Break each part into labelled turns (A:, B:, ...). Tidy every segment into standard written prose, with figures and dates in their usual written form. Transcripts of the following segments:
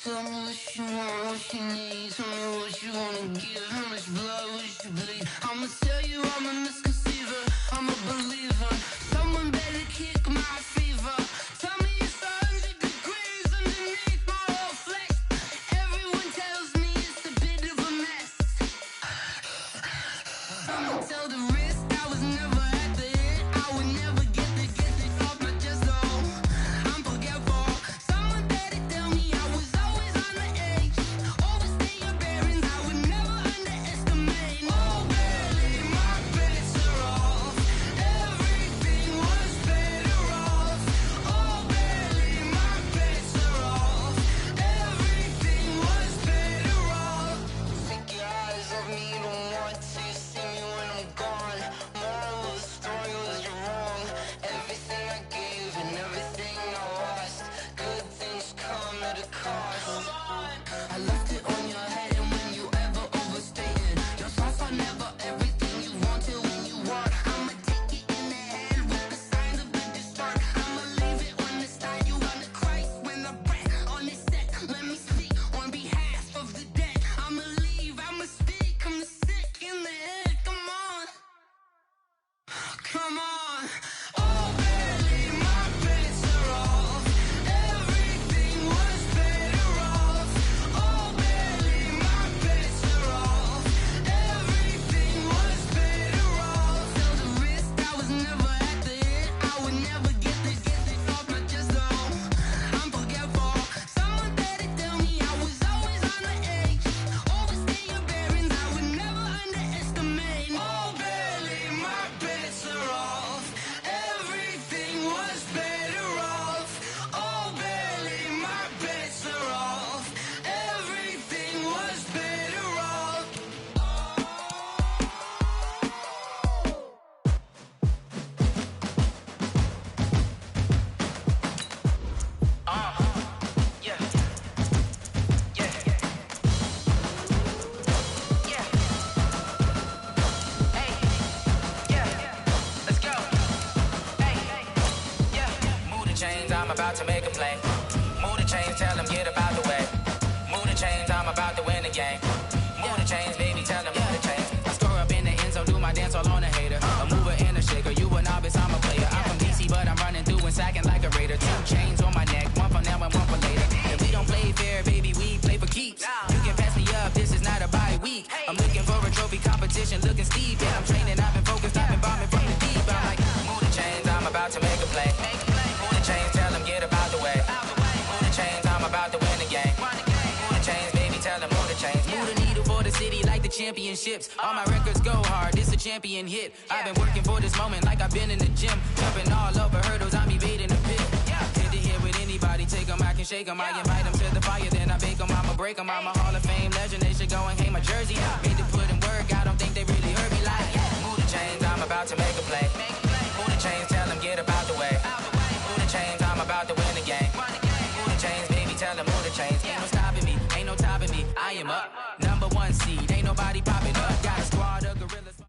A: Tell me what you want, what you need. Tell me what you wanna give. How much blood would you bleed? I'ma tell you I'm a misconceiver. I'm a believer. Someone better kick my fever. Tell me it's 100 degrees underneath my whole flesh. Everyone tells me it's a bit of a mess. I'ma tell the risk I was never at the end. I would never get this off my chest. Oh, I'm forgetful. Someone better tell me I was always on the edge. Overstay your bearings, I would never underestimate. Oh, barely my bets are off. Everything was better off. Oh, barely my bets are off. Everything was better off. Take your eyes off me, don't want to see me when I'm gone. Moral of the story was you're wrong. Everything I gave and everything I lost. Good things come at a cost. I left it on your head, and when you ever overstay it, your thoughts are never everything you want till when you want. I'ma take it in the head with the signs of the distort. I'ma leave it on the side. You on the Christ when the breath on this set. Let me speak on behalf of the dead. I'ma leave, I'ma speak. I'm the sick in the head. Come on, come on. Oh, barely my bets are off. Everything was better off. Oh, barely my bets are off. Everything was better off. Tell the risk I was never at the end. I would never get this off my chest. Oh, I'm forgetful. Someone better tell me I was always on the edge. Overstay your bearings, I would never underestimate. Oh, barely my bets are off. Everything was better off. Oh, barely my bets are off. Everything was better off. Yeah. Yeah. Yeah. Hey. Yeah. Let's go. Hey. Yeah. Move the chains, I'm about to make a play. Move the chains, tell them get about the way. Move the chains, I'm about to win the game. Move the chains, baby, tell them move the chains. I score up in the end zone, do my dance all on a hater. A mover and a shaker, you a novice, I'm a player. I'm from DC, but I'm running through and sacking like a raider. 2 chains on my neck, one for now and one for later. And we don't play fair, baby, we play for keeps. You can pass me up, this is not a bye week. I'm looking for a trophy competition, looking steep. Yeah, I'm training, I've been focused, I've been bombing from the deep. I'm like, move the chains, I'm about to make a play. Move the chains, tell them get about the way. Move the chains, I'm about to win the game. Move the chains, baby, tell them move the chains. Move the needle for the city like the championships. All my records go hard, this a champion hit. I've been working for this moment like I've been in the gym. Jumping all over hurdles, I'm evading the pit. Hit to hit with anybody, take them, I can shake them. I invite them to the fire, then I bake them, I'ma break them. I'm a Hall of Fame legend, they should go and hang my jersey. Made to put in work, I don't think they really heard me like, move the chains, I'm about to make a play. Move the chains, tell them get about the way. Move the chains, I'm about to win the game. Move the chains, baby, tell them move the chains. Ain't no stopping me, ain't no topping me. I am up, number 1 seed, ain't nobody popping up. Got a squad of gorillas.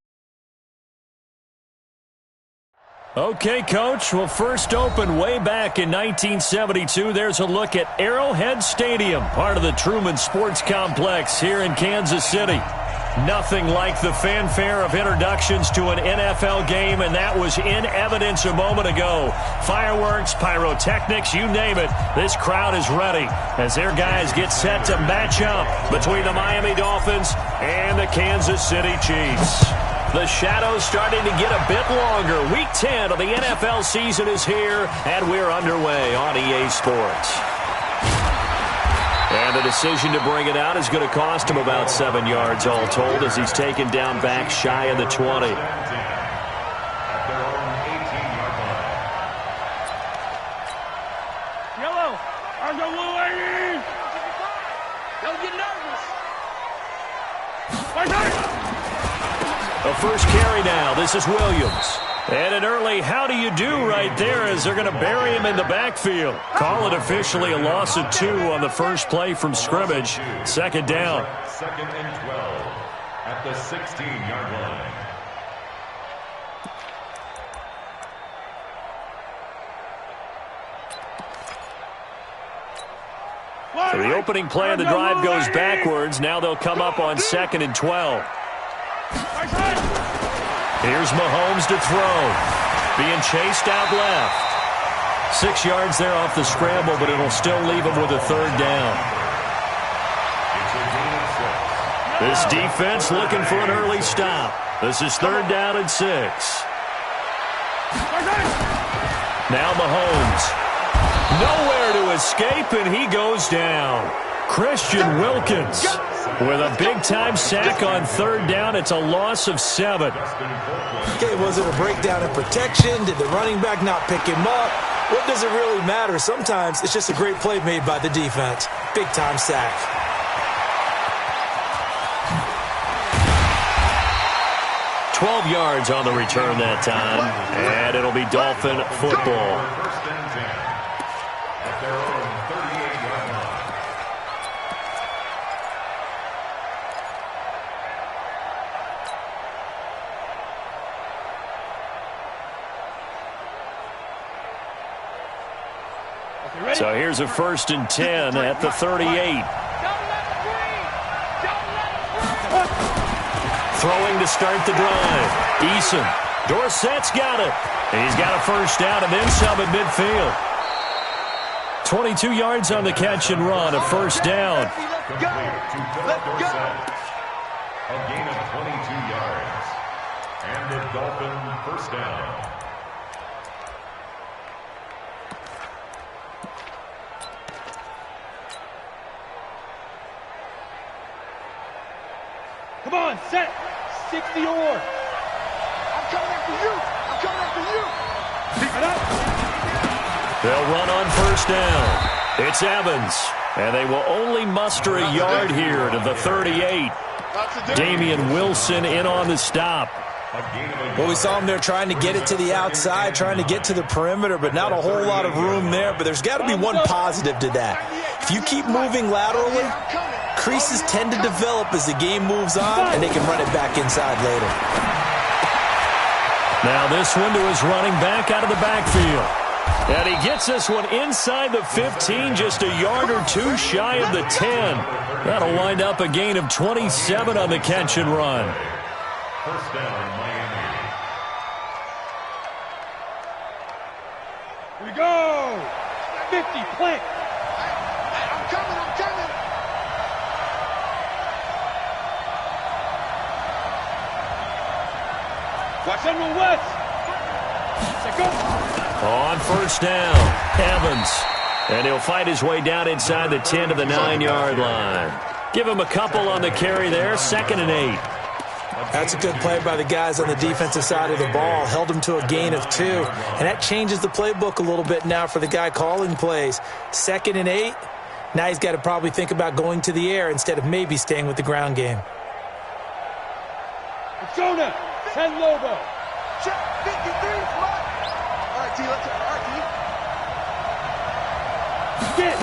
B: Okay, Coach. Well, first opened way back in 1972. There's a look at Arrowhead Stadium, part of the Truman Sports Complex here in Kansas City. Nothing like the fanfare of introductions to an NFL game, and that was in evidence a moment ago. Fireworks, pyrotechnics, you name it. This crowd is ready as their guys get set to match up between the Miami Dolphins and the Kansas City Chiefs. The shadow's starting to get a bit longer. Week 10 of the NFL season is here, and we're underway on EA Sports. And the decision to bring it out is going to cost him about 7 yards all told as he's taken down back shy of the 20.
C: Yellow, are the blue ladies? Don't get nervous.
B: The first carry now. This is Williams. And an early how do you do right there as they're going to bury him in the backfield. Call it officially a loss of 2 on the first play from scrimmage. Second down.
D: 2nd and 12 at the 16-yard line.
B: So the opening play of the drive goes backwards. Now they'll come up on 2nd and 12. Here's Mahomes to throw. Being chased out left. 6 yards there off the scramble, but it'll still leave him with a 3rd down. This defense looking for an early stop. This is 3rd down and 6. Now Mahomes. Nowhere to escape, and he goes down. Christian Wilkins with a big-time sack on 3rd down. It's a loss of 7.
E: Okay, was it a breakdown in protection? Did the running back not pick him up? What does it really matter? Sometimes it's just a great play made by the defense. Big-time sack.
B: $12 yards on the return that time, and it'll be Dolphin football. So here's a 1st and 10 at the 38. Throwing to start the drive. Eason. Dorsett's got it. He's got a 1st down and then some at midfield. 22 yards on the catch and run, a 1st down.
D: A gain of 22 yards. And the Dolphin 1st down.
C: Come on, set. 60 or. I'm coming after you. I'm coming after you. Keep it up.
B: They'll run on 1st down. It's Evans. And they will only muster a yard here to the 38. Damian Wilson in on the stop.
E: Well, we saw him there trying to get it to the outside, trying to get to the perimeter, but not a whole lot of room there. But there's got to be one positive to that. If you keep moving laterally, creases tend to develop as the game moves on, and they can run it back inside later.
B: Now this one to his running back out of the backfield. And he gets this one inside the 15, just a yard or 2 shy of the 10. That'll wind up a gain of 27 on the catch and run.
D: 1st down, Miami.
C: Here we go. 50, plant. I'm coming. Watch them move west. Set go.
B: On 1st down, Evans. And he'll fight his way down inside the 10 to the 9-yard line. Give him a couple on the carry there, 2nd and 8.
E: That's a good play by the guys on the defensive side of the ball. Held him to a gain of 2. And that changes the playbook a little bit now for the guy calling plays. 2nd and 8. Now he's got to probably think about going to the air instead of maybe staying with the ground game.
C: Jonah, 10 Lobo. Check 53, smart. All right, T, let's go. All right, T. Get.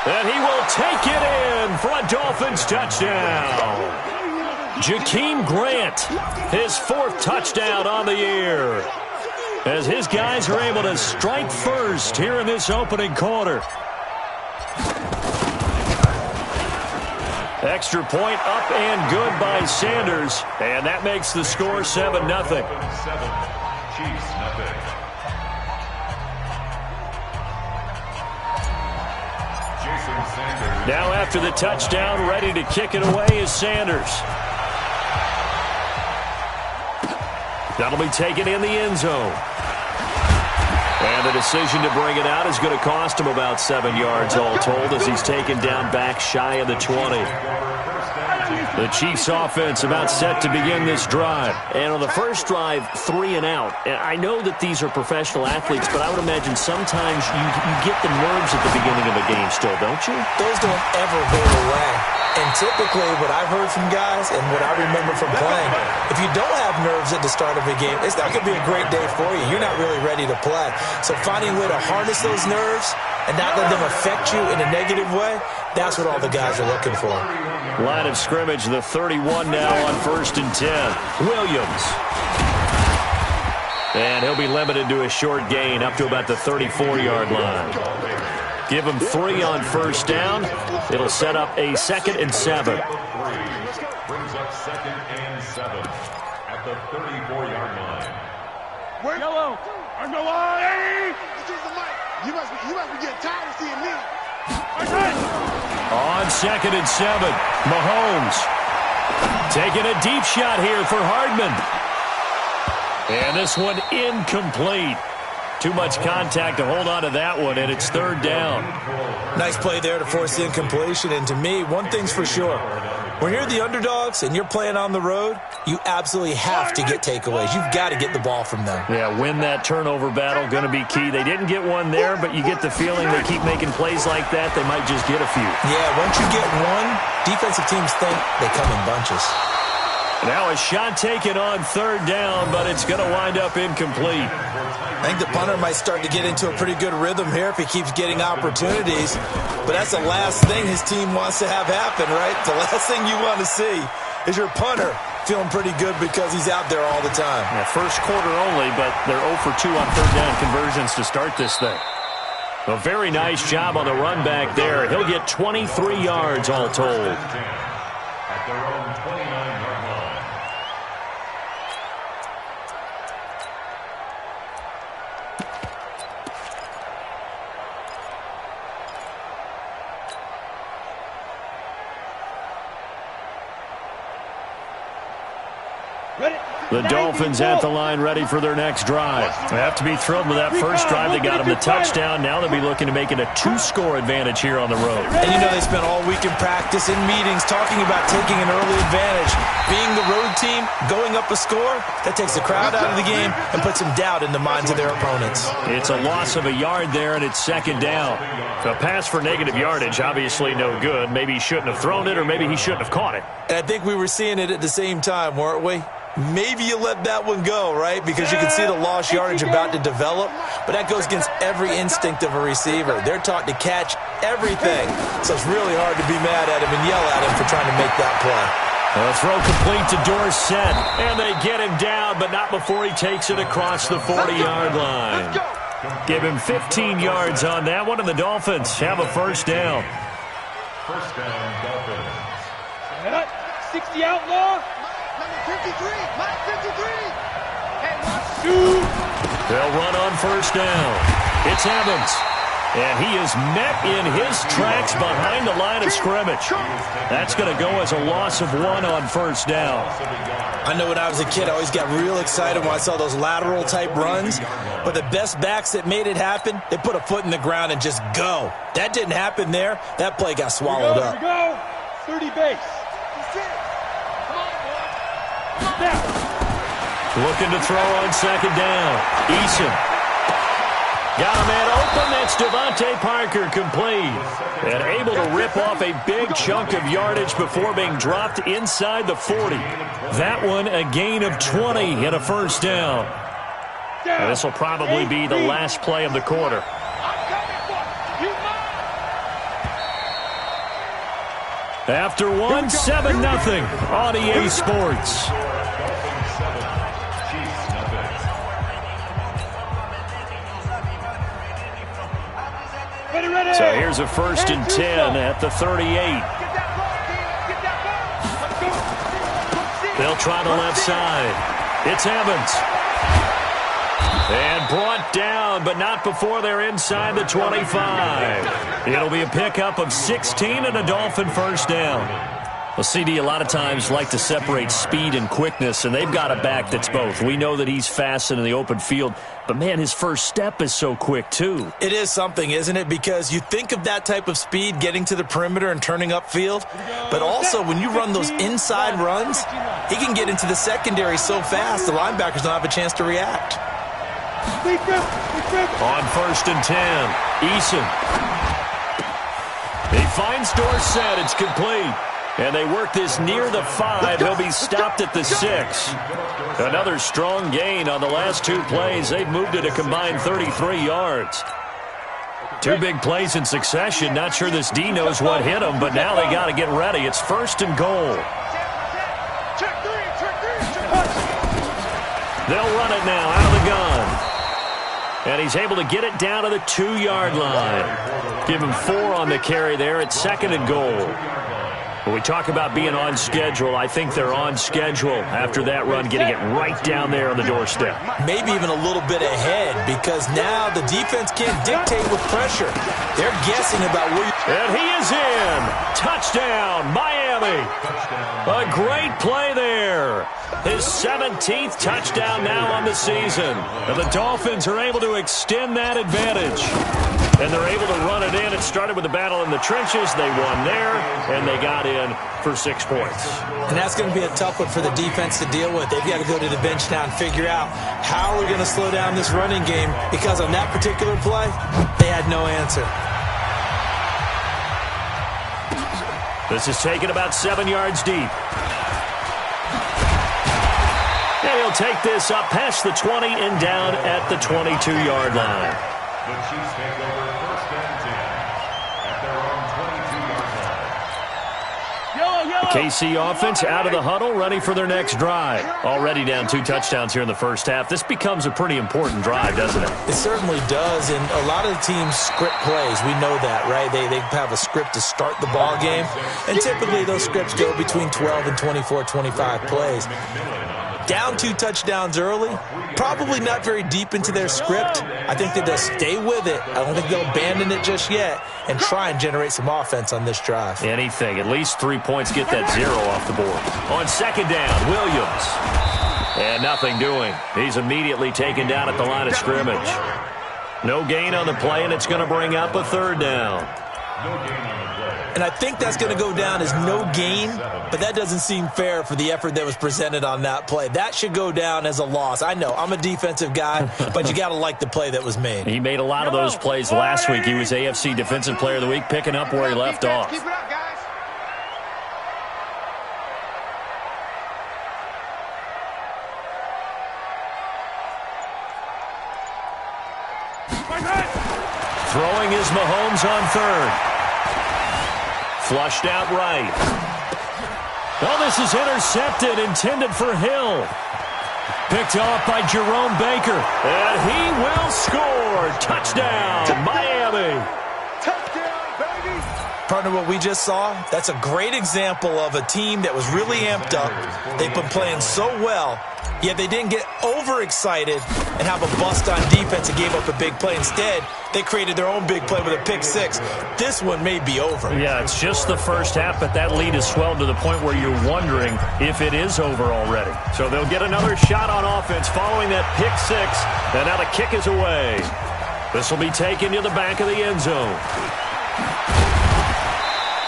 B: And he will take it in for a Dolphins touchdown. Jakeem Grant, his 4th touchdown on the year, as his guys are able to strike first here in this opening quarter. Extra point up and good by Sanders, and that makes the score 7-0.
D: 7, Chiefs, nothing.
B: Now after the touchdown, ready to kick it away is Sanders. That'll be taken in the end zone. And the decision to bring it out is going to cost him about 7 yards all told, as he's taken down back shy of the 20. The Chiefs offense about set to begin this drive. And on the first drive, 3 and out. And I know that these are professional athletes, but I would imagine sometimes you get the nerves at the beginning of a game still, don't you?
E: Those don't ever go away. And typically what I've heard from guys and what I remember from playing, if you don't have nerves at the start of a game, it's not going to be a great day for you. You're not really ready to play. So finding a way to harness those nerves and not let them affect you in a negative way, that's what all the guys are looking for.
B: Line of scrimmage, the 31 now on 1st and 10. Williams. And he'll be limited to a short gain up to about the 34-yard line. Give him 3 on first down. It'll set up a 2nd and 7.
D: Brings up 2nd and 7 at the 34-yard line.
C: Yellow. On the line. You must be getting tired of seeing me.
B: On 2nd and 7, Mahomes taking a deep shot here for Hardman. And this one incomplete. Too much contact to hold on to that one, and it's 3rd down.
E: Nice play there to force the incompletion. And to me, one thing's for sure. When you're the underdogs and you're playing on the road, you absolutely have to get takeaways. You've got to get the ball from them.
B: Yeah, win that turnover battle, going to be key. They didn't get one there, but you get the feeling they keep making plays like that, they might just get a few.
E: Yeah, once you get one, defensive teams think they come in bunches.
B: Now a shot taken on 3rd down, but it's going to wind up incomplete.
E: I think the punter might start to get into a pretty good rhythm here if he keeps getting opportunities. But that's the last thing his team wants to have happen, right? The last thing you want to see is your punter feeling pretty good because he's out there all the time.
B: Yeah, first quarter only, but they're 0 for 2 on 3rd down conversions to start this thing. A very nice job on the run back there. He'll get 23 yards all told.
D: At their own 29-yard line.
B: The Dolphins at the line ready for their next drive. They have to be thrilled with that first drive. They got them the touchdown. Now they'll be looking to make it a 2-score advantage here on the road.
E: And you know they spent all week in practice and meetings talking about taking an early advantage. Being the road team, going up a score, that takes the crowd out of the game and puts some doubt in the minds of their opponents.
B: It's a loss of a yard there, and it's 2nd down. A pass for negative yardage, obviously no good. Maybe he shouldn't have thrown it, or maybe he shouldn't have caught it.
E: And I think we were seeing it at the same time, weren't we? Maybe you let that one go, right? Because you can see the lost yardage about to develop. But that goes against every instinct of a receiver. They're taught to catch everything. So it's really hard to be mad at him and yell at him for trying to make that play.
B: A throw complete to Dorsett. And they get him down, but not before he takes it across the 40-yard line. Give him 15 yards on that one, and the Dolphins have a first down.
D: First down, Dolphins.
C: 60 outlaw. 53, Mike 53.
B: They'll run on first down. It's Evans. And he is met in his tracks behind the line of scrimmage. That's going to go as a loss of 1 on first down.
E: I know when I was a kid, I always got real excited when I saw those lateral-type runs. But the best backs that made it happen, they put a foot in the ground and just go. That didn't happen there. That play got swallowed up.
C: Here we go. 30 base.
B: Looking to throw on second down. Eason. Got a man open. That's Devontae Parker complete. And able to rip off a big chunk of yardage before being dropped inside the 40. That one a gain of 20 and a first down. And this will probably be the last play of the quarter. After one, 7-0 on EA Sports. So here's a 1st and 10 at the 38. They'll try the left side. It's Evans. And brought down, but not before they're inside the 25. It'll be a pickup of 16 and a Dolphin first down. Well, CD, a lot of times like to separate speed and quickness, and they've got a back that's both. We know that he's fast and in the open field, but, man, his first step is so quick, too.
E: It is something, isn't it? Because you think of that type of speed getting to the perimeter and turning upfield, but also when you run those inside runs, he can get into the secondary so fast the linebackers don't have a chance to react.
B: On 1st and 10, Eason. He finds Dorsett. It's complete. And they work this near the 5. He'll be stopped at the 6. Another strong gain on the last 2 plays. They've moved it a combined 33 yards. 2 big plays in succession. Not sure this D knows what hit him, but now they got to get ready. It's 1st and goal. They'll run it now out of the gun. And he's able to get it down to the 2-yard line. Give him 4 on the carry there at 2nd and goal. When we talk about being on schedule, I think they're on schedule after that run, getting it right down there on the doorstep.
E: Maybe even a little bit ahead, because now the defense can't dictate with pressure. They're guessing about where you...
B: And he is in. Touchdown, Miami. A great play there. His 17th touchdown now on the season. And the Dolphins are able to extend that advantage. And they're able to run it in. It started with a battle in the trenches. They won there, and they got in for 6 points.
E: And that's going to be a tough one for the defense to deal with. They've got to go to the bench now and figure out how we're going to slow down this running game, because on that particular play, they had no answer.
B: This is taken about 7 yards deep. And he'll take this up past the 20 and down at the 22-yard line.
D: The Chiefs take over 1st and 10 at their own 22-yard line.
B: KC offense out of the huddle, ready for their next drive. Already down 2 touchdowns here in the first half. This becomes a pretty important drive, doesn't it?
E: It certainly does, and a lot of the teams script plays. We know that, right? They have a script to start the ball game, and typically those scripts go between 12 and 24, 25 plays. Down 2 touchdowns early, probably not very deep into their script. I think that they'll stay with it. I don't think they'll abandon it just yet and try and generate some offense on this drive.
B: Anything. At least 3 points, get that 0 off the board. On 2nd down, Williams. And nothing doing. He's immediately taken down at the line of scrimmage. No gain on the play, and it's going to bring up a 3rd down.
D: No gain on the play.
E: And I think that's going to go down as no gain, but that doesn't seem fair for the effort that was presented on that play. That should go down as a loss. I know, I'm a defensive guy, but you got to like the play that was made.
B: He made a lot of those plays last week. He was AFC Defensive Player of the Week, picking up where he left off.
C: Keep it up, guys.
B: Throwing is Mahomes on 3rd. Flushed out right. Oh, this is intercepted, intended for Hill. Picked off by Jerome Baker. And he will score. Touchdown, Miami.
C: Touchdown, baby.
E: Partner, what we just saw, that's a great example of a team that was really amped up. They've been playing so well, yet they didn't get overexcited and have a bust on defense and gave up a big play. Instead, they created their own big play with a pick 6. This one may be over.
B: Yeah, it's just the first half, but that lead has swelled to the point where you're wondering if it is over already. So they'll get another shot on offense following that pick 6, and now the kick is away. This will be taken to the back of the end zone.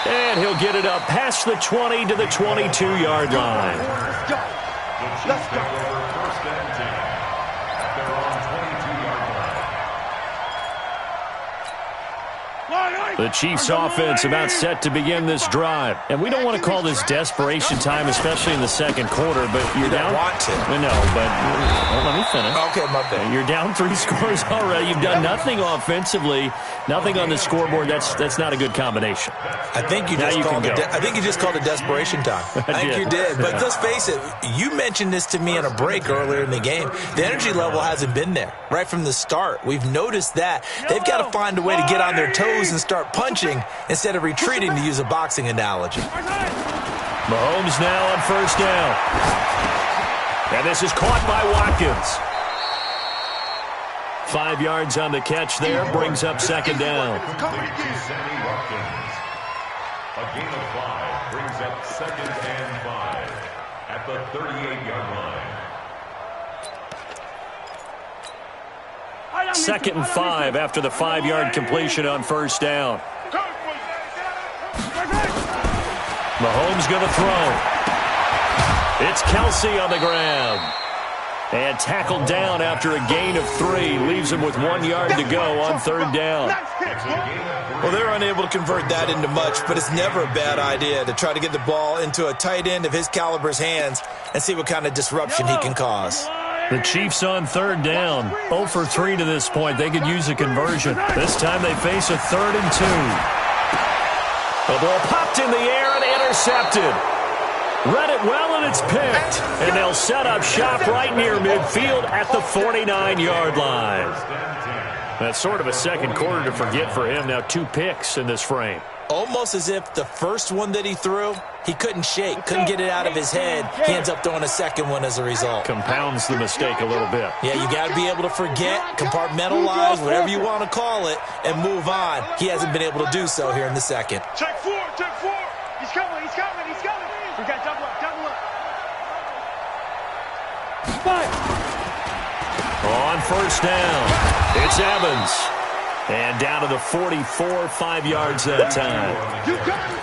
B: And he'll get it up past the 20 to the 22-yard line.
C: Let's go. Let's go.
D: 1st and 10 at their own 22-yard line.
B: The Chiefs offense about set to begin this drive. And we don't want to call this desperation time, especially in the 2nd quarter, but you're down.
E: Want to.
B: No, but let me finish.
E: Okay, my bad.
B: You're down 3 scores already. You've done nothing offensively, nothing on the scoreboard. That's not a good combination.
E: I think you just called it desperation time. I think you did. But let's face it, you mentioned this to me on a break earlier in the game. The energy level hasn't been there right from the start. We've noticed that. They've got to find a way to get on their toes and start punching instead of retreating, to use a boxing analogy.
B: Mahomes now on 1st down. And this is caught by Watkins. 5 yards on the catch there, brings up 2nd down.
D: Sammy Watkins. A gain of 5 brings up 2nd and 5 at the 38-yard line.
B: 2nd and 5 after the 5-yard completion on 1st down. Mahomes going to throw. It's Kelsey on the ground. And tackled down after a gain of 3. Leaves him with 1 yard to go on 3rd down.
E: Well, they're unable to convert that into much, but it's never a bad idea to try to get the ball into a tight end of his caliber's hands and see what kind of disruption he can cause.
B: The Chiefs on 3rd down. 0 for 3 to this point. They could use a conversion. This time they face a 3rd and 2. The ball popped in the air and intercepted. Read it well, and it's picked. And they'll set up shop right near midfield at the 49-yard line. That's sort of a second quarter to forget for him. Now 2 picks in this frame.
E: Almost as if the first one that he threw, he couldn't shake, couldn't get it out of his head. He ends up throwing a second one as a result.
B: Compounds the mistake a little bit.
E: Yeah, you got to be able to forget, compartmentalize, whatever you want to call it, and move on. He hasn't been able to do so here in the second.
C: Check 4, check 4. He's coming, he's coming, he's coming. We got double up, double up.
B: On first down, it's Evans. And down to the 44, 5 yards that time.
C: You got it.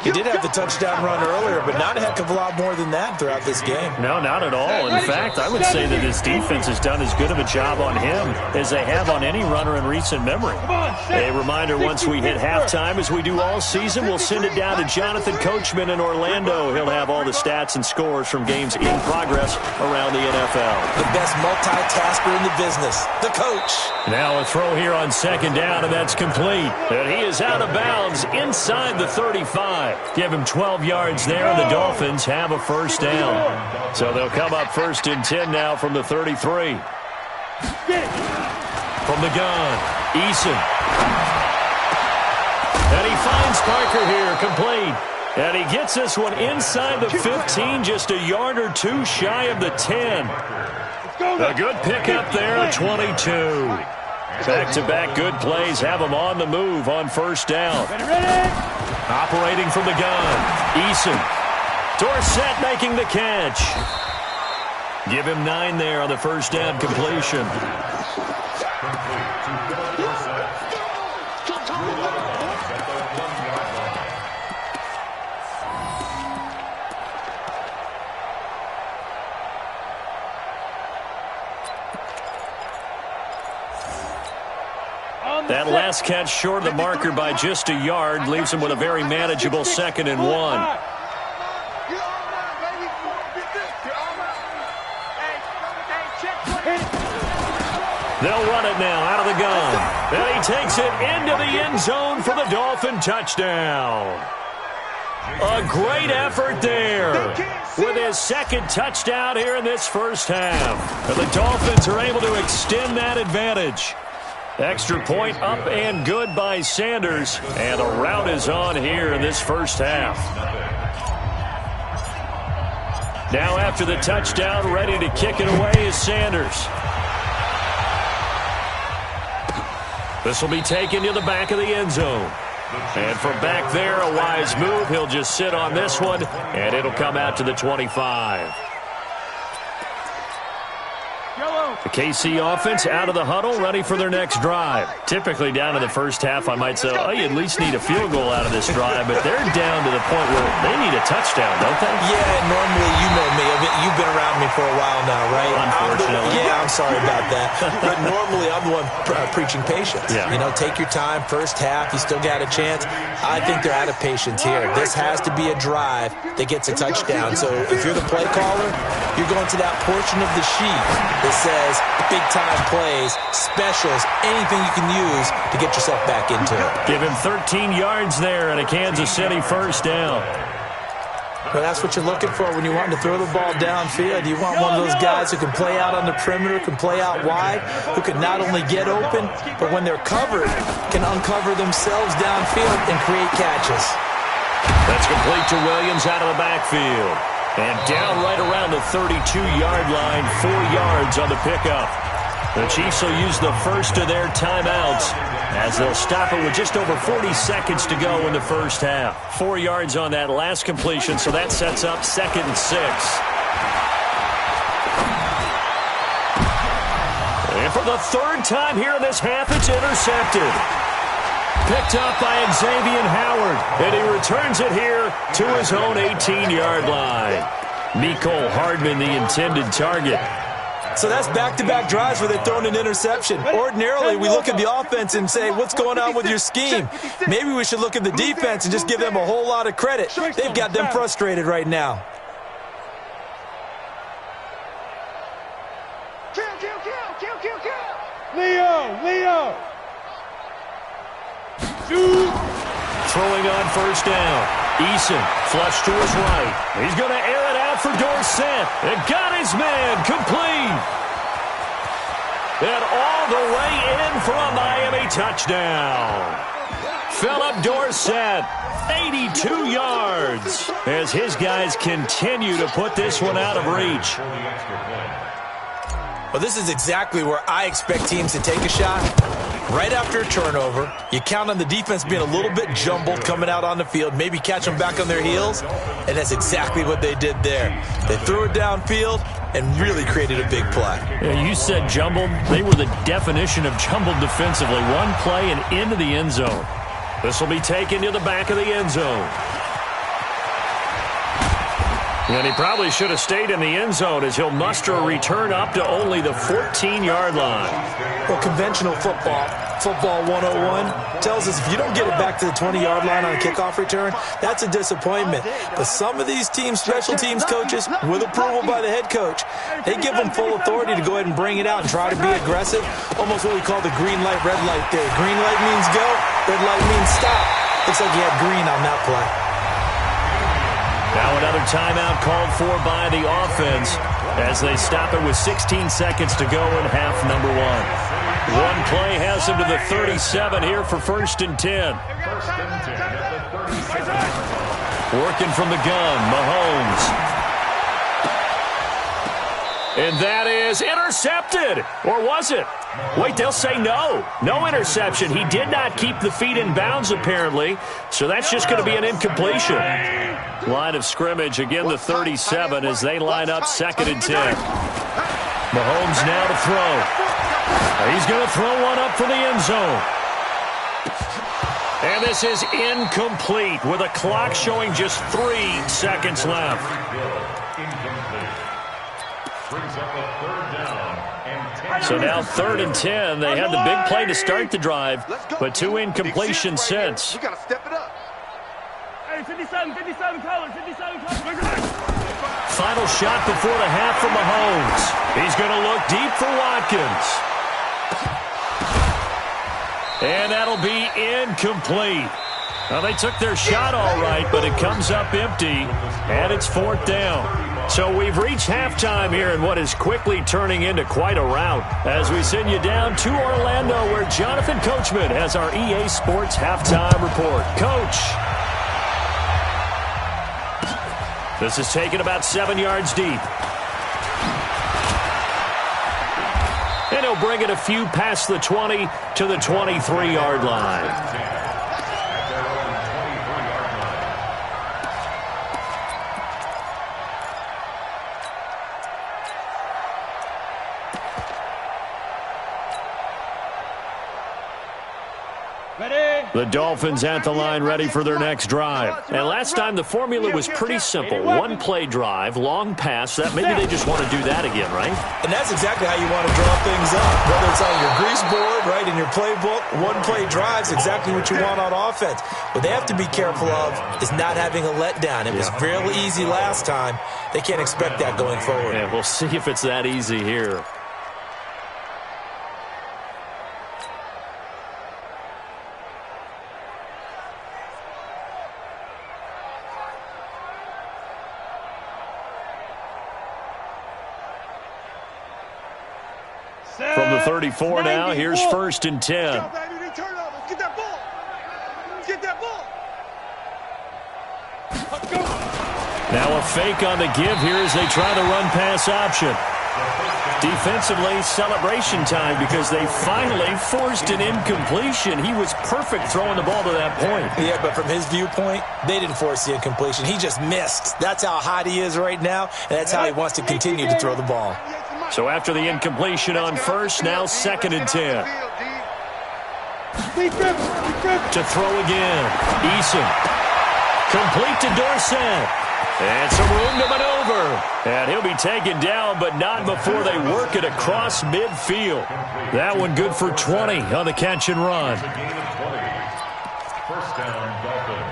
E: He did have the touchdown run earlier, but not a heck of a lot more than that throughout this game.
B: No, not at all. In fact, I would say that his defense has done as good of a job on him as they have on any runner in recent memory. A reminder, once we hit halftime, as we do all season, we'll send it down to Jonathan Coachman in Orlando. He'll have all the stats and scores from games in progress around the NFL.
E: The best multitasker in the business, the coach.
B: Now a throw here on second down, and that's complete. And he is out of bounds inside the 35. Give him 12 yards there, and the Dolphins have a first down. So they'll come up 1st and 10 now from the 33. From the gun, Eason. And he finds Parker here, complete. And he gets this one inside the 15, just a yard or 2 shy of the 10. A good pickup there at 22. Back-to-back good plays have him on the move on first down. Operating from the gun, Eason. Dorsett making the catch. Give him 9 there on the first down completion. That last catch short of the marker by just a yard leaves him with a very manageable 2nd and 1. They'll run it now out of the gun. And he takes it into the end zone for the Dolphin touchdown. A great effort there with his 2nd touchdown here in this first half. And the Dolphins are able to extend that advantage. Extra point up and good by Sanders. And the rout is on here in this first half. Now after the touchdown, ready to kick it away is Sanders. This will be taken to the back of the end zone. And from back there, a wise move. He'll just sit on this one, and it'll come out to the 25. The KC offense out of the huddle, ready for their next drive. Typically down in the first half, I might say, oh, you at least need a field goal out of this drive, but they're down to the point where they need a touchdown, don't they?
E: Yeah, normally, you know me. You've been around me for a while now, right?
B: Unfortunately.
E: I'm sorry about that. But normally, I'm the one preaching patience.
B: Yeah.
E: You know, take your time, first half, you still got a chance. I think they're out of patience here. This has to be a drive that gets a touchdown. So if you're the play caller, you're going to that portion of the sheet that says big-time plays, specials, anything you can use to get yourself back into it.
B: Give him 13 yards there and a Kansas City first down.
E: Well, that's what you're looking for when you want to throw the ball downfield. You want one of those guys who can play out on the perimeter, can play out wide, who can not only get open, but when they're covered, can uncover themselves downfield and create catches.
B: That's complete to Williams out of the backfield. And down right around the 32-yard line, 4 yards on the pickup. The Chiefs will use the first of their timeouts as they'll stop it with just over 40 seconds to go in the first half. 4 yards on that last completion, so that sets up 2nd and 6. And for the 3rd time here in this half, it's intercepted. Picked up by Xavier Howard, and he returns it here to his own 18-yard line. Mecole Hardman, the intended target.
E: So that's back-to-back drives where they're throwing an interception. Ordinarily, we look at the offense and say, what's going on with your scheme? Maybe we should look at the defense and just give them a whole lot of credit. They've got them frustrated right now.
C: Leo!
B: Throwing on first down. Eason, flush to his right. He's going to air it out for Dorsett. And got his man complete. And all the way in for a Miami touchdown. Philip Dorsett, 82 yards, as his guys continue to put this one out of reach.
E: Well, this is exactly where I expect teams to take a shot. Right after a turnover, you count on the defense being a little bit jumbled coming out on the field, maybe catch them back on their heels, and that's exactly what they did there. They threw it downfield and really created a big play.
B: Yeah, you said jumbled. They were the definition of jumbled defensively. One play and into the end zone. This will be taken to the back of the end zone. And he probably should have stayed in the end zone as he'll muster a return up to only the 14-yard line.
E: Well, conventional football 101, tells us if you don't get it back to the 20-yard line on a kickoff return, that's a disappointment. But some of these teams, special teams coaches, with approval by the head coach, they give them full authority to go ahead and bring it out and try to be aggressive, almost what we call the green light, red light theory. Green light means go, red light means stop. Looks like he had green on that play.
B: Now another timeout called for by the offense as they stop it with 16 seconds to go in half number one. One play has him to the 37 here for 1st and 10. Working from the gun, Mahomes. And that is intercepted. Or was it? Wait, they'll say no. No interception. He did not keep the feet in bounds, apparently. So that's just going to be an incompletion. Line of scrimmage, again, the 37 as they line up 2nd and 10. Mahomes now to throw. He's going to throw one up for the end zone. And this is incomplete with a clock showing just 3 seconds left. So now 3rd and 10. They had the big play to start the drive, but 2 incompletions since.
C: You got to step it up.
F: Hey, 57 color.
B: Final shot before the half from Mahomes. He's going to look deep for Watkins. And that'll be incomplete. Well, they took their shot all right, but it comes up empty, and it's 4th down. So we've reached halftime here in what is quickly turning into quite a rout as we send you down to Orlando where Jonathan Coachman has our EA Sports halftime report. Coach. This is taken about 7 yards deep. And he'll bring it a few past the 20 to the 23-yard line. The Dolphins at the line ready for their next drive. And last time the formula was pretty simple. One play drive, long pass. That maybe they just want to do that again, right?
E: And that's exactly how you want to draw things up. Whether it's on your grease board, right, in your playbook, one play drive's exactly what you want on offense. What they have to be careful of is not having a letdown. It was real easy last time. They can't expect that going forward.
B: Yeah, we'll see if it's that easy here. From the 34 now, here's 1st and 10.
C: Get that ball. Get that ball. Let's go.
B: Now a fake on the give here as they try the run-pass option. Defensively, celebration time because they finally forced an incompletion. He was perfect throwing the ball to that point.
E: Yeah, but from his viewpoint, they didn't force the incompletion. He just missed. That's how hot he is right now, and that's how he wants to continue to throw the ball.
B: So after the incompletion on 1st, now 2nd and 10. To throw again. Eason. Complete to Dorsett. And some room to maneuver. And he'll be taken down, but not before they work it across midfield. That one good for 20 on the catch and run.
D: First down, Dolphins.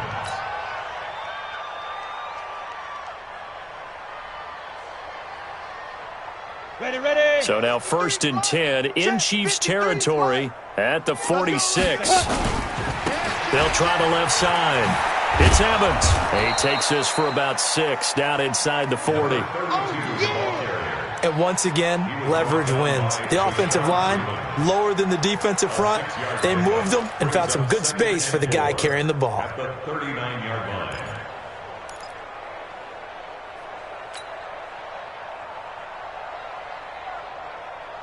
F: Ready.
B: So now 1st and 10 in Chiefs territory at the 46. They'll try the left side. It's Evans. He takes this for about 6 down inside the 40.
E: And once again, leverage wins. The offensive line, lower than the defensive front, they moved them and found some good space for the guy carrying the ball.
D: At the 39-yard line.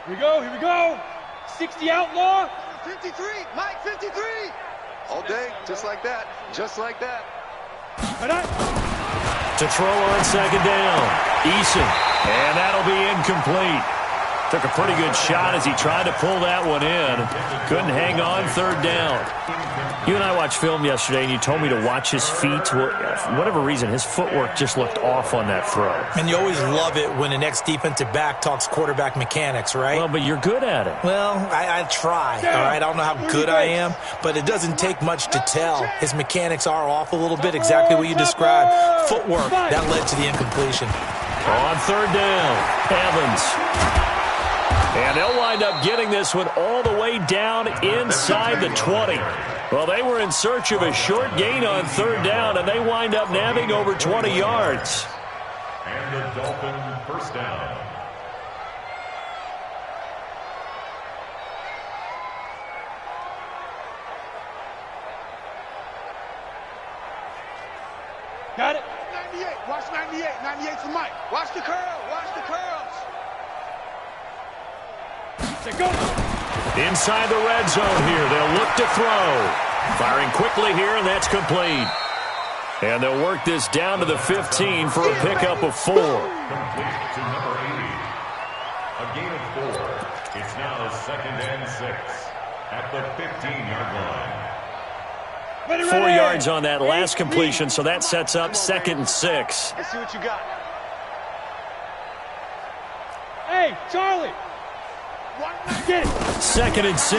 C: Here we go, here we go. 60 outlaw.
G: 53, Mike, 53. All day, just like that, just like that.
B: To throw on second down, Eason, and that'll be incomplete. Took a pretty good shot as he tried to pull that one in. Couldn't hang on third down. You and I watched film yesterday, and you told me to watch his feet. Well, for whatever reason, his footwork just looked off on that throw.
E: And you always love it when an ex-defensive back talks quarterback mechanics, right?
B: Well, but you're good at it.
E: Well, I try, all right? I don't know how good I am, but it doesn't take much to tell. His mechanics are off a little bit, exactly what you described. Footwork, that led to the incompletion.
B: On third down, Evans. And they'll wind up getting this one all the way down inside the 20. Well, they were in search of a short gain on third down, and they wind up nabbing over 20 yards.
D: And the Dolphins first down.
C: Got it.
G: 98, watch 98, 98 for Mike. Watch the curl, watch the curls.
C: Say go.
B: Inside the red zone here, they'll look to throw. Firing quickly here, and that's complete. And they'll work this down to the 15 for a pickup of 4.
D: Complete to number 80. A gain of 4. It's now 2nd and 6 at the 15-yard line.
B: 4 yards on that last completion, so that sets up 2nd and 6.
G: Let's see what you got.
C: Hey, Charlie. Get it.
B: 2nd and 6.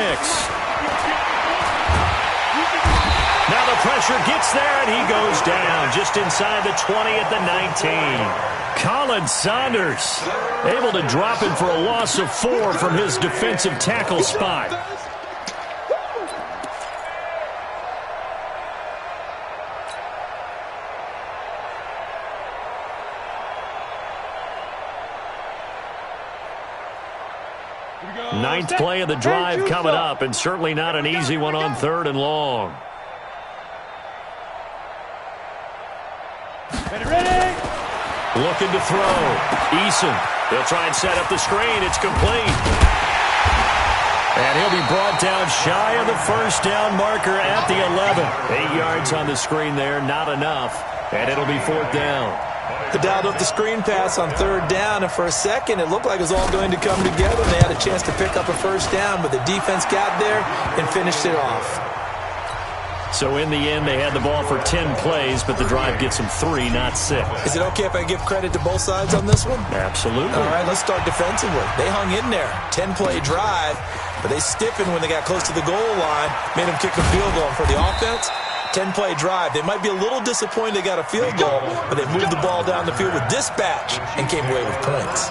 B: Now the pressure gets there, and he goes down just inside the 20 at the 19. Colin Saunders able to drop him for a loss of 4 from his defensive tackle spot. Ninth play of the drive coming up, and certainly not an easy one on 3rd and long.
C: Ready.
B: Looking to throw. Eason. He'll try and set up the screen. It's complete. And he'll be brought down shy of the first down marker at the 11. 8 yards on the screen there, not enough. And it'll be 4th down.
E: They dialed up the screen pass on 3rd down, and for a second it looked like it was all going to come together. They had a chance to pick up a first down, but the defense got there and finished it off.
B: So in the end, they had the ball for 10 plays, but the drive gets them 3, not 6.
E: Is it okay if I give credit to both sides on this one?
B: Absolutely.
E: All right, let's start defensively. They hung in there. 10-play drive, but they stiffened when they got close to the goal line, made them kick a field goal. For the offense, 10-play drive. They might be a little disappointed they got a field goal, but they moved the ball down the field with dispatch and came away with points.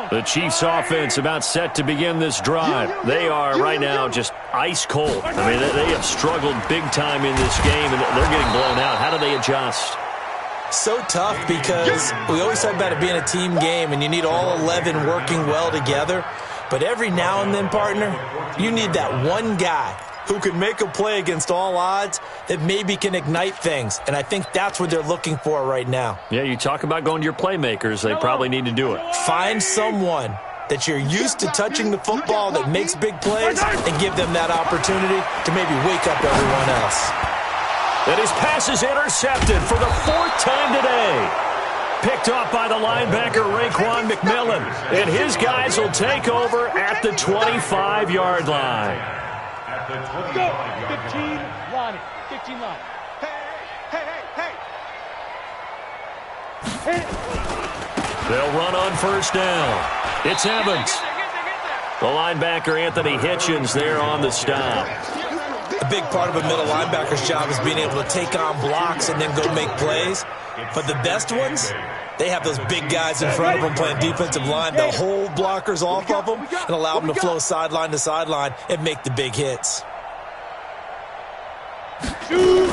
B: The Chiefs offense about set to begin this drive. They are right now just ice cold. I mean, they have struggled big time in this game, and they're getting blown out. How do they adjust?
E: So tough because we always talk about it being a team game, and you need all 11 working well together. But every now and then, partner, you need that one guy who can make a play against all odds that maybe can ignite things. And I think that's what they're looking for right now.
B: Yeah, you talk about going to your playmakers. They probably need to do it.
E: Find someone that you're used to touching the football that makes big plays and give them that opportunity to maybe wake up everyone else.
B: And his pass is intercepted for the 4th time today. Picked off by the linebacker, Raekwon McMillan. And his guys will take over at the 25-yard line.
D: At the 25-yard
C: Go.
D: line.
C: 15 line. 15 line.
G: Hey.
C: Hit it.
B: They'll run on first down. It's Evans. The linebacker, Anthony Hitchens, there on the stop.
E: A big part of a middle linebacker's job is being able to take on blocks and then go make plays. But the best ones, they have those big guys in front of them playing defensive line. They'll hold blockers off of them and allow them to flow sideline to sideline and make the big hits.
C: Shoot.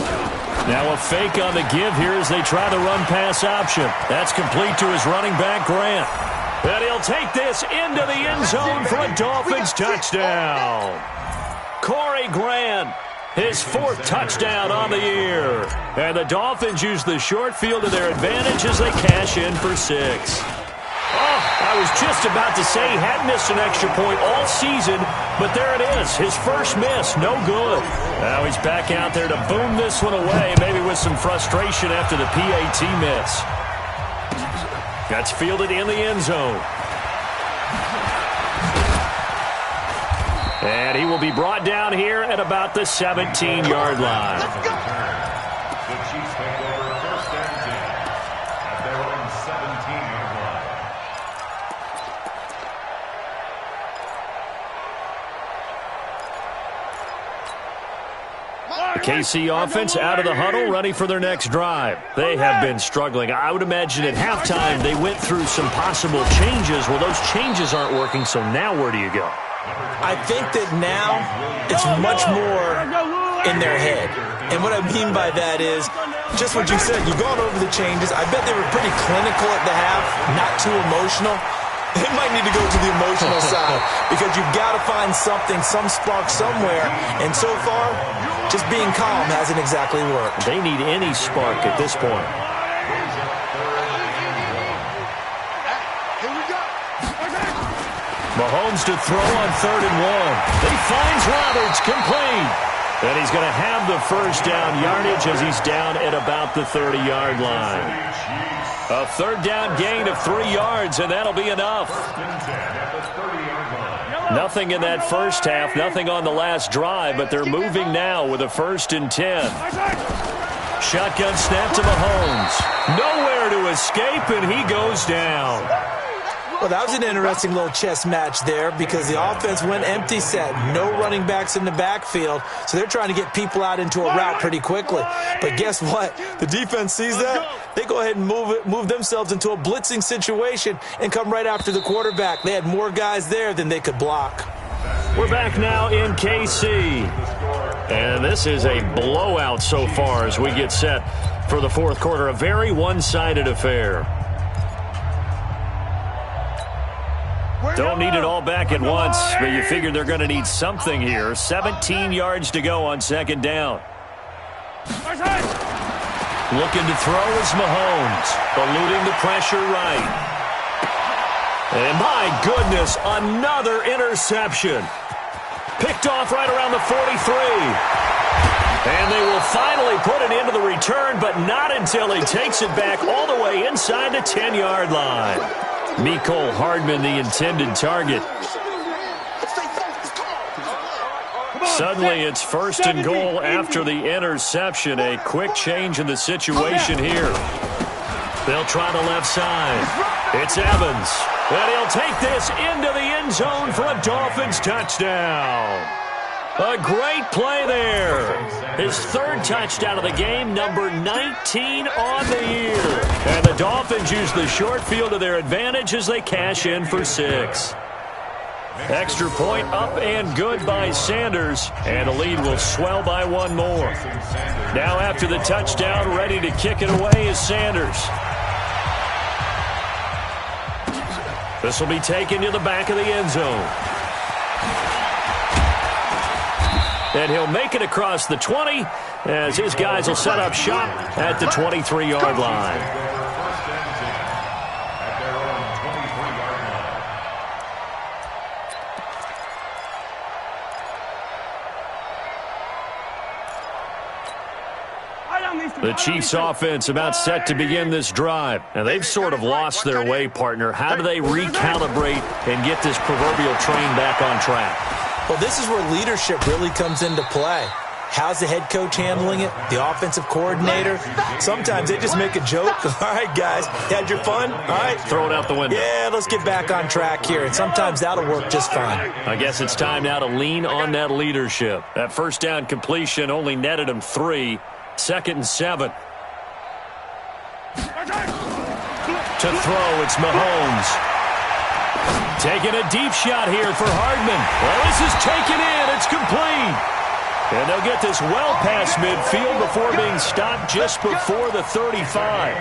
B: Now a fake on the give here as they try the run-pass option. That's complete to his running back, Grant. And he'll take this into the end zone for a Dolphins touchdown. Corey Grant, his 4th touchdown on the year. And the Dolphins use the short field to their advantage as they cash in for 6. Oh, I was just about to say he had missed an extra point all season, but there it is, his first miss, no good. Now he's back out there to boom this one away, maybe with some frustration after the PAT miss. That's fielded in the end zone. And he will be brought down here at about the 17-yard line.
D: The Chiefs take over 1st and 10 at their own 17-yard line.
B: The KC offense out of the huddle, ready for their next drive. They have been struggling. I would imagine at halftime they went through some possible changes. Well, those changes aren't working, so now where do you go?
E: I think that now it's much more in their head. And what I mean by that is just what you said. You've gone over the changes. I bet they were pretty clinical at the half, not too emotional. They might need to go to the emotional side because you've got to find something, some spark somewhere. And so far, just being calm hasn't exactly worked.
B: They need any spark at this point. Mahomes to throw on 3rd and 1. He finds Roberts, complete. And he's going to have the first down yardage as he's down at about the 30-yard line. A 3rd down gain of 3 yards, and that'll be enough. Nothing in that first half, nothing on the last drive, but they're moving now with a 1st and 10. Shotgun snap to Mahomes. Nowhere to escape, and he goes down.
E: Well, that was an interesting little chess match there because the offense went empty set. No running backs in the backfield, so they're trying to get people out into a route pretty quickly. But guess what? The defense sees that. They go ahead and move themselves into a blitzing situation and come right after the quarterback. They had more guys there than they could block.
B: We're back now in KC. And this is a blowout so far as we get set for the 4th quarter. A very one-sided affair. Don't need it all back at once, but you figure they're going to need something here. 17 yards to go on 2nd down. Looking to throw is Mahomes, eluding the pressure right. And my goodness, another interception. Picked off right around the 43. And they will finally put it into the return, but not until he takes it back all the way inside the 10-yard line. Mecole Hardman, the intended target. Suddenly, it's 1st and goal after the interception. A quick change in the situation here. They'll try the left side. It's Evans. And he'll take this into the end zone for a Dolphins touchdown. A great play there. His 3rd touchdown of the game, number 19 on the year. And the Dolphins use the short field to their advantage as they cash in for 6. Extra point up and good by Sanders. And the lead will swell by 1 more. Now after the touchdown, ready to kick it away is Sanders. This will be taken to the back of the end zone. And he'll make it across the 20 as his guys will set up shop at the 23-yard line. The Chiefs offense about set to begin this drive. And they've sort of lost their way, partner. How do they recalibrate and get this proverbial train back on track?
E: Well, this is where leadership really comes into play. How's the head coach handling it? The offensive coordinator? Sometimes they just make a joke. All right, guys, you had your fun? All right.
B: Throw it out the window.
E: Yeah, let's get back on track here. And sometimes that'll work just fine.
B: I guess it's time now to lean on that leadership. That 1st down completion only netted him 3. 2nd and 7. To throw, it's Mahomes. Taking a deep shot here for Hardman. Well, this is taken in. It's complete. And they'll get this well past midfield before being stopped just before the 35.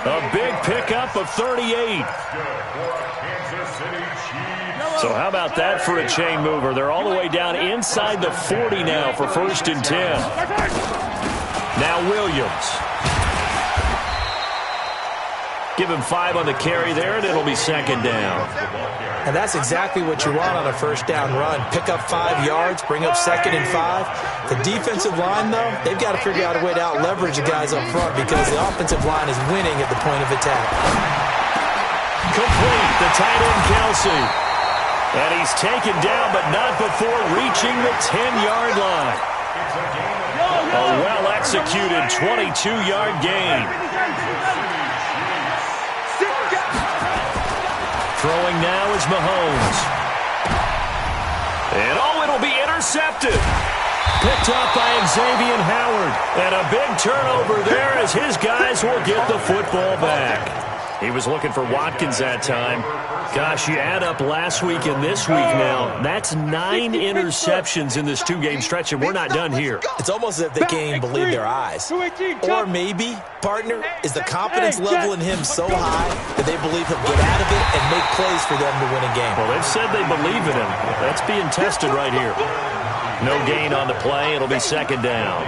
B: A big pickup of 38. So how about that for a chain mover? They're all the way down inside the 40 now for 1st and 10. Now Williams. Give him 5 on the carry there, and it'll be 2nd down.
E: And that's exactly what you want on a 1st down run. Pick up 5 yards, bring up 2nd and 5. The defensive line, though, they've got to figure out a way to out-leverage the guys up front because the offensive line is winning at the point of attack.
B: Complete, the tight end Kelsey. And he's taken down, but not before reaching the 10-yard line. A well-executed 22-yard gain. Throwing now is Mahomes. And it'll be intercepted. Picked up by Xavier Howard. And a big turnover there as his guys will get the football back. He was looking for Watkins that time. Gosh, you add up last week and this week now. That's 9 interceptions in this 2-game stretch, and we're not done here.
E: It's almost as if they can't even believe their eyes. Or maybe, partner, is the confidence level in him so high that they believe he'll get out of it and make plays for them to win a game.
B: Well, they've said they believe in him. That's being tested right here. No gain on the play. It'll be 2nd down.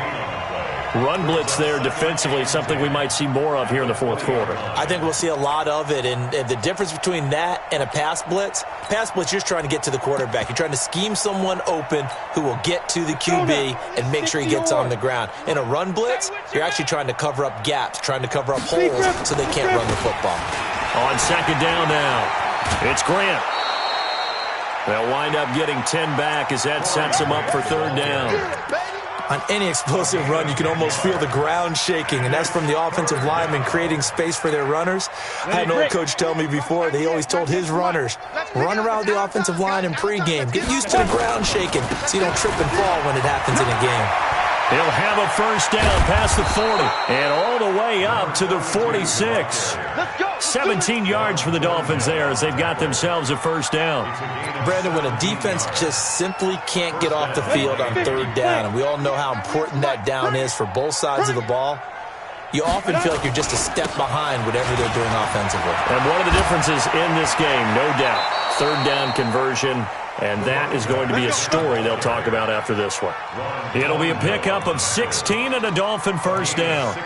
B: Run blitz there defensively, something we might see more of here in the 4th quarter.
E: I think we'll see a lot of it, and the difference between that and a pass blitz, you're just trying to get to the quarterback. You're trying to scheme someone open who will get to the QB and make sure he gets on the ground. In a run blitz, you're actually trying to cover up gaps, trying to cover up holes so they can't run the football.
B: On 2nd down now, it's Grant. They'll wind up getting 10 back as that sets them up for 3rd down.
E: On any explosive run, you can almost feel the ground shaking, and that's from the offensive linemen creating space for their runners. I had an old coach tell me before, they always told his runners, run around the offensive line in pregame. Get used to the ground shaking so you don't trip and fall when it happens in a game.
B: He'll have a 1st down past the 40 and all the way up to the 46. 17 yards for the Dolphins there as they've got themselves a 1st down.
E: Brandon, when a defense just simply can't get off the field on 3rd down, and we all know how important that down is for both sides of the ball, you often feel like you're just a step behind whatever they're doing offensively.
B: And one of the differences in this game, no doubt, 3rd down conversion, and that is going to be a story they'll talk about after this one. It'll be a pickup of 16 and a Dolphin 1st down.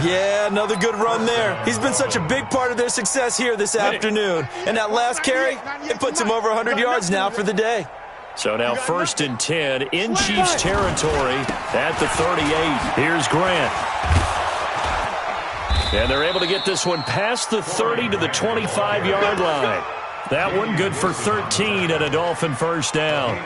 E: Yeah, another good run there. He's been such a big part of their success here this afternoon. And that last carry, it puts him over 100 yards now for the day.
B: So now 1st and 10 in Chiefs territory at the 38. Here's Grant. And they're able to get this one past the 30 to the 25-yard line. That one good for 13 and a Dolphin 1st down.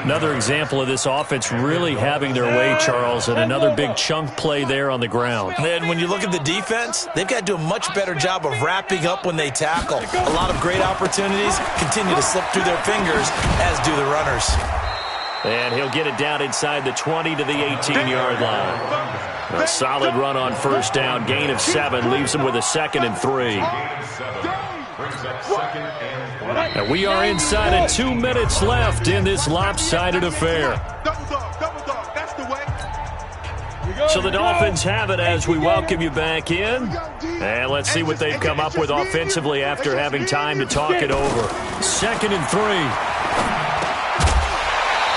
B: Another example of this offense really having their way, Charles, and another big chunk play there on the ground.
E: And when you look at the defense, they've got to do a much better job of wrapping up when they tackle. A lot of great opportunities continue to slip through their fingers, as do the runners.
B: And he'll get it down inside the 20 to the 18-yard line. A solid run on 1st down. Gain of 7 leaves him with a 2nd and 3. And we are inside of 2 minutes left in this lopsided affair. So the Dolphins have it as we welcome you back in. And let's see what they've come up with offensively after having time to talk it over. 2nd and 3.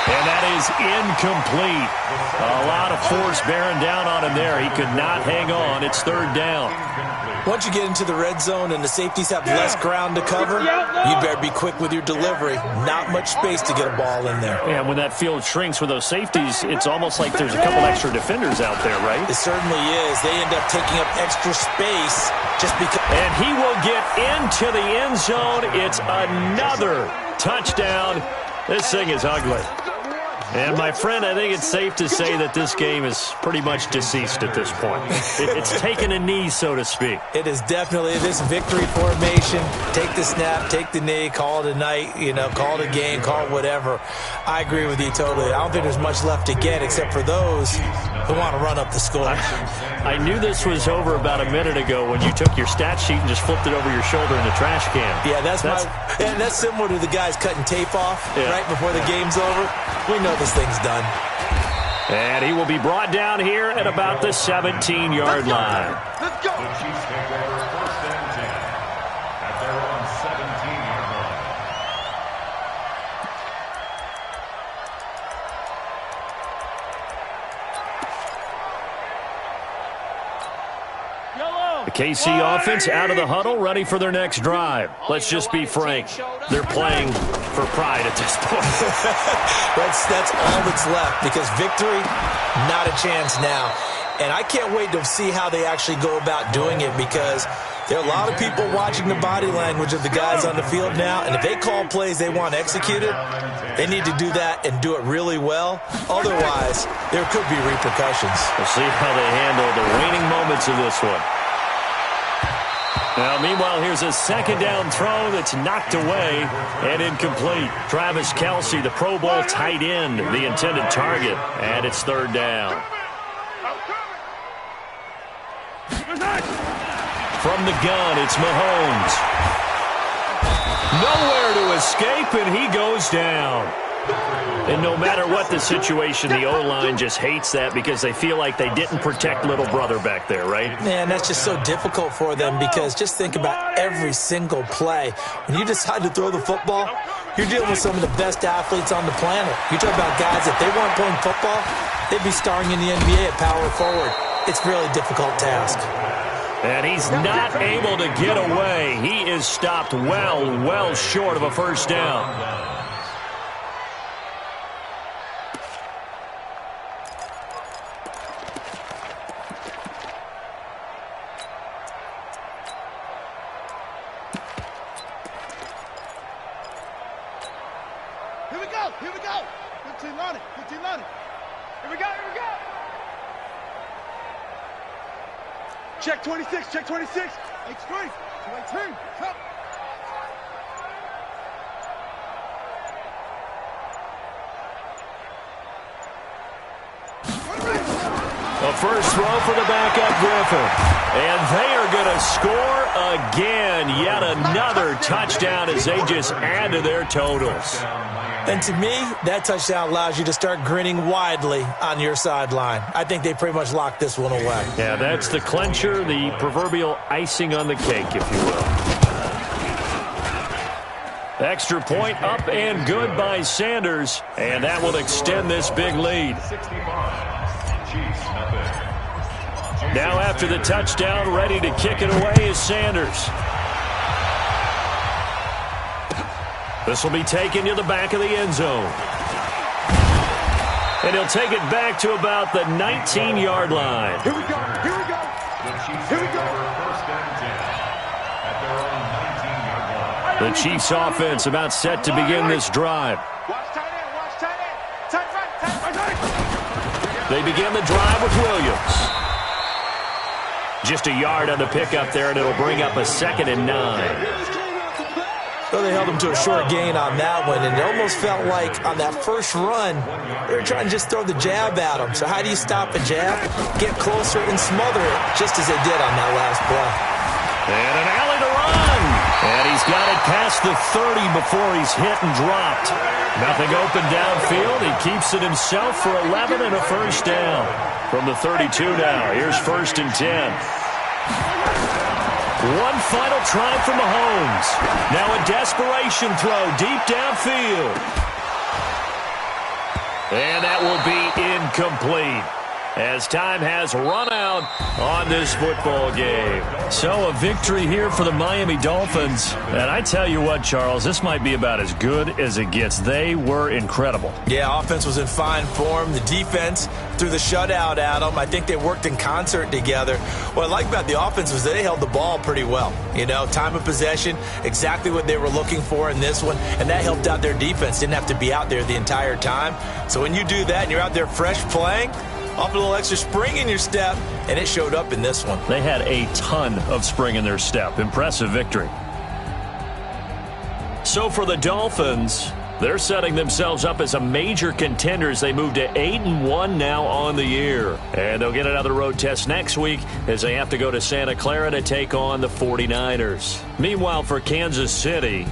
B: And that is incomplete. A lot of force bearing down on him there. He could not hang on. It's 3rd down.
E: Once you get into the red zone and the safeties have less ground to cover, you better be quick with your delivery. Not much space to get a ball in there.
B: And when that field shrinks with those safeties, it's almost like there's a couple extra defenders out there, right?
E: It certainly is. They end up taking up extra space just because.
B: And he will get into the end zone. It's another touchdown. This thing is ugly. And, my friend, I think it's safe to say that this game is pretty much deceased at this point. It's taken a knee, so to speak.
E: It is definitely this victory formation. Take the snap, take the knee, call it a night, call it a game, call it whatever. I agree with you totally. I don't think there's much left to get except for those who want to run up the score.
B: I knew this was over about a minute ago when you took your stat sheet and just flipped it over your shoulder in the trash can.
E: Yeah, that's similar to the guys cutting tape off right before the game's over. We know this thing's done.
B: And he will be brought down here at about the 17-yard line.
G: Let's go.
D: The Chiefs take over 1st and 10 at their own 17-yard line.
B: The KC offense out of the huddle, ready for their next drive. Let's just be frank. They're playing for pride at this point.
E: That's all that's left, because victory, not a chance now. And I can't wait to see how they actually go about doing it, because there are a lot of people watching the body language of the guys on the field now, and if they call plays they want executed, they need to do that and do it really well. Otherwise, there could be repercussions.
B: We'll see how they handle the waning moments of this one. Now, meanwhile, here's a 2nd down throw that's knocked away and incomplete. Travis Kelce, the Pro Bowl tight end, the intended target, and it's 3rd down. From the gun, it's Mahomes. Nowhere to escape, and he goes down. And no matter what the situation, the O-line just hates that because they feel like they didn't protect little brother back there, right?
E: Man, that's just so difficult for them, because just think about every single play. When you decide to throw the football, you're dealing with some of the best athletes on the planet. You talk about guys, if they weren't playing football, they'd be starring in the NBA at power forward. It's a really difficult task.
B: And he's not able to get away. He is stopped well short of a 1st down.
C: Here we go. 15 on it. Here we go. Check 26. H3. 218. Come.
B: A first throw for the backup Griffin. And they are going to score again. Yet another touchdown as they just add to their totals.
E: And to me, that touchdown allows you to start grinning widely on your sideline. I think they pretty much locked this one away.
B: Yeah, that's the clincher, the proverbial icing on the cake, if you will. Extra point up and good by Sanders, and that will extend this big lead. Now after the touchdown, ready to kick it away is Sanders. This will be taken to the back of the end zone. And he'll take it back to about the 19-yard line.
C: Here we go.
B: The Chiefs offense about set to begin this drive.
C: Watch tight end. Tight right.
B: They begin the drive with Williams. Just a yard on the pickup there, and it'll bring up a 2nd and 9.
E: So they held him to a short gain on that one, and it almost felt like on that first run, they were trying to just throw the jab at him. So how do you stop a jab? Get closer and smother it, just as they did on that last play.
B: And an alley to run. And he's got it past the 30 before he's hit and dropped. Nothing open downfield. He keeps it himself for 11 and a 1st down. From the 32 now, here's 1st and 10. One final try from Mahomes. Now a desperation throw deep downfield. And that will be incomplete, as time has run out on this football game. So a victory here for the Miami Dolphins. And I tell you what, Charles, this might be about as good as it gets. They were incredible.
E: Yeah, offense was in fine form. The defense threw the shutout at them. I think they worked in concert together. What I like about the offense was they held the ball pretty well. You know, time of possession, exactly what they were looking for in this one, and that helped out their defense. Didn't have to be out there the entire time. So when you do that and you're out there fresh playing, off a little extra spring in your step, and it showed up in this one.
B: They had a ton of spring in their step. Impressive victory. So for the Dolphins, they're setting themselves up as a major contender as they move to 8-1 now on the year. And they'll get another road test next week as they have to go to Santa Clara to take on the 49ers. Meanwhile, for Kansas City,